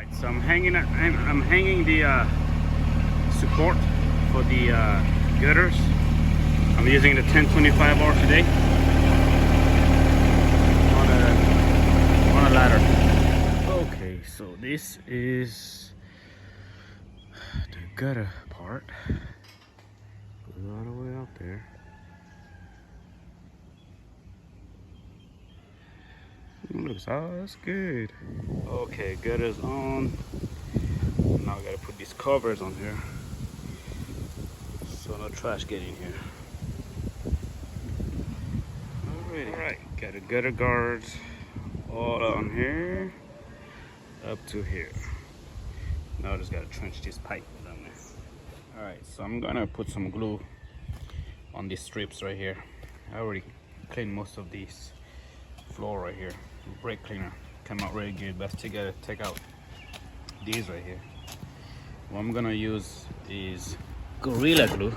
Alright, so I'm hanging the support for the girders. I'm using the 1025R today on a ladder. Okay, so this is the gutter part. Goes all the way up there. Looks, oh, that's good. Okay, gutter's on. Now I gotta put these covers on here so no trash get in here. Alright, got the gutter guards all on here up to here. Now I just gotta trench this pipe down there. Alright, so I'm gonna put some glue on these strips right here. I already cleaned most of these floor right here. Brake cleaner came out really good, but I gotta take out these right here. What I'm gonna use is Gorilla Glue.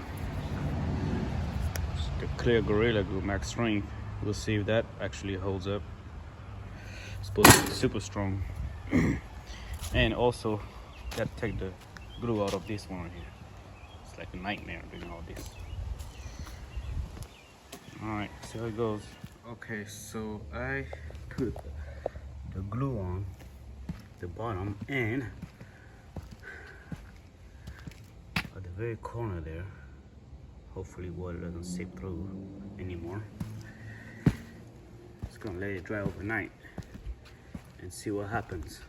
It's the clear Gorilla Glue Max Strength. We'll see if that actually holds up. It's supposed to be super strong. And also gotta take the glue out of this one right here. It's like a nightmare doing all this. Alright, see how it goes. Okay, so I put the glue on the bottom, and at the very corner there, hopefully water doesn't seep through anymore. Just gonna let it dry overnight and see what happens.